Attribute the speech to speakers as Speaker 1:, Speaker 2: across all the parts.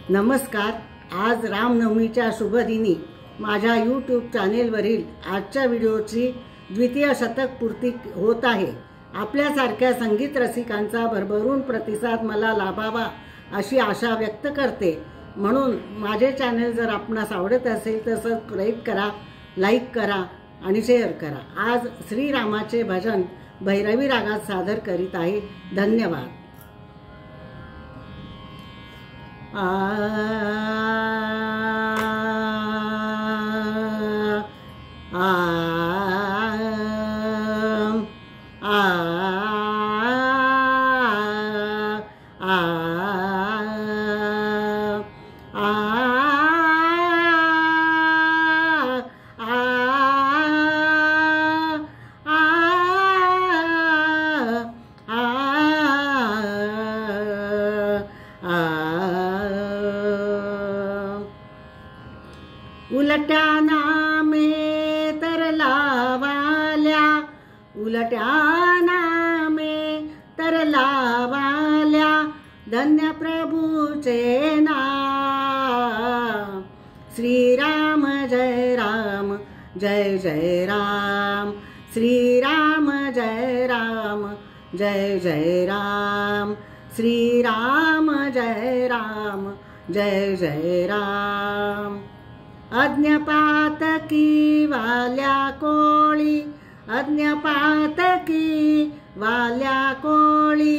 Speaker 1: नमस्कार। आज रामनवमीच्या शुभदिनी माझ्या यूट्यूब चॅनेलवरील आजच्या व्हिडिओची द्वितीय शतक पूर्ती होत आहे। आपल्यासारख्या संगीत रसिकांचा भरभरून प्रतिसाद मला लाभावा अशी आशा व्यक्त करते। म्हणून माझे चॅनल जर आपणास आवडत असेल तर सबस्क्राइब करा, लाईक करा आणि शेअर करा। आज श्रीरामाचे भजन भैरवी रागात सादर करीत आहे। धन्यवाद। आ आ आ उलट्या नामे तरलावाल्या, उलट्या नामे तरलावाल्या, धन्य प्रभूचे नाम। श्रीराम जय राम, जय जय राम। श्रीराम जय राम, जय जय राम। श्रीराम जय राम, जय जय राम। अज्ञपातकी वाल्या कोळी, अज्ञपातकी वाल्या कोळी,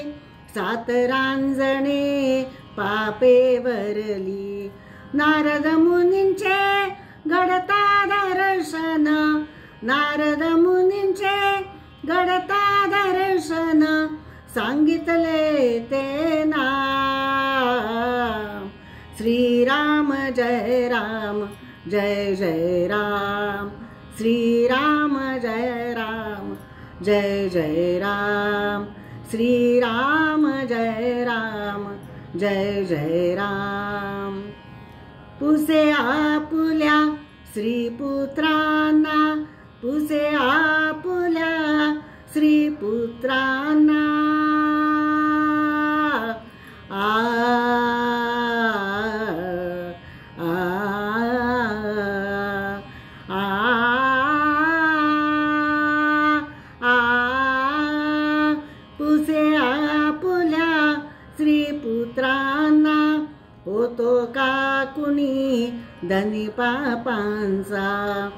Speaker 1: सात रांजणे पापे वरली। नारद मुनींचे घडता दर्शन, नारद मुनींचे घडता दर्शन, सांगितले ते नाम। श्रीराम जय राम, जय जय राम। श्रीराम जय राम, जय जय राम। श्रीराम जय राम, जय जय राम। पुसे आपुल्या श्रीपुत्रांना, पुसे आपुल्या श्रीपुत्रांना। पुसे आपुल्या श्रीपुत्रांना, होतो का कुणी धनी पापांचा,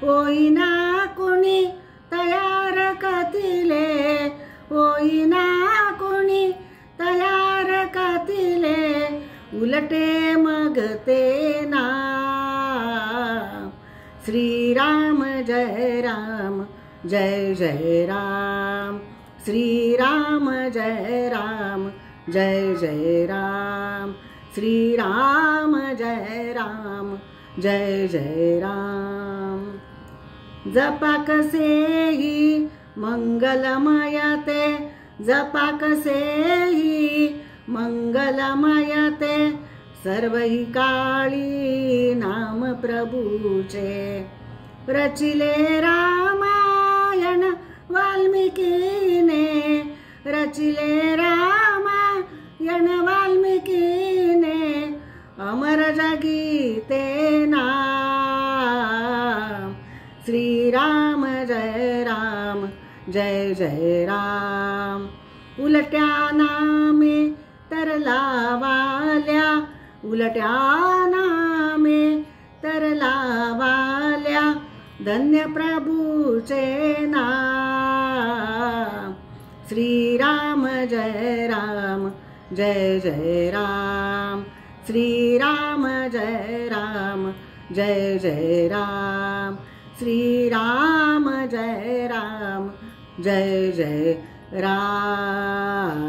Speaker 1: होईना कुणी तयार कथिले, होईना कुणी तयार कथिले, उलटे मग ते नाम। श्रीराम जय राम, जय जय राम। श्रीराम जय राम, जय जय राम। श्रीराम जय राम, जय जय राम। जपा कसेही मंगलमय ते, जपा कसेही मंगलमय ते, सर्वही काळी नाम प्रभूचे। रचिले रामायण वाल्मिकीने, रचिले रामायण वाल्मिकीने, अमर जगी ते नाम। श्रीराम जय राम, जय जय राम। उलट्या नामे तरलावाल्या, उलट्या नामे तरलावाल्या, धन्य प्रभूचे नाम। श्रीराम जय राम, जय जय राम। श्रीराम जय राम, जय जय राम। श्रीराम जय राम, जय जय राम।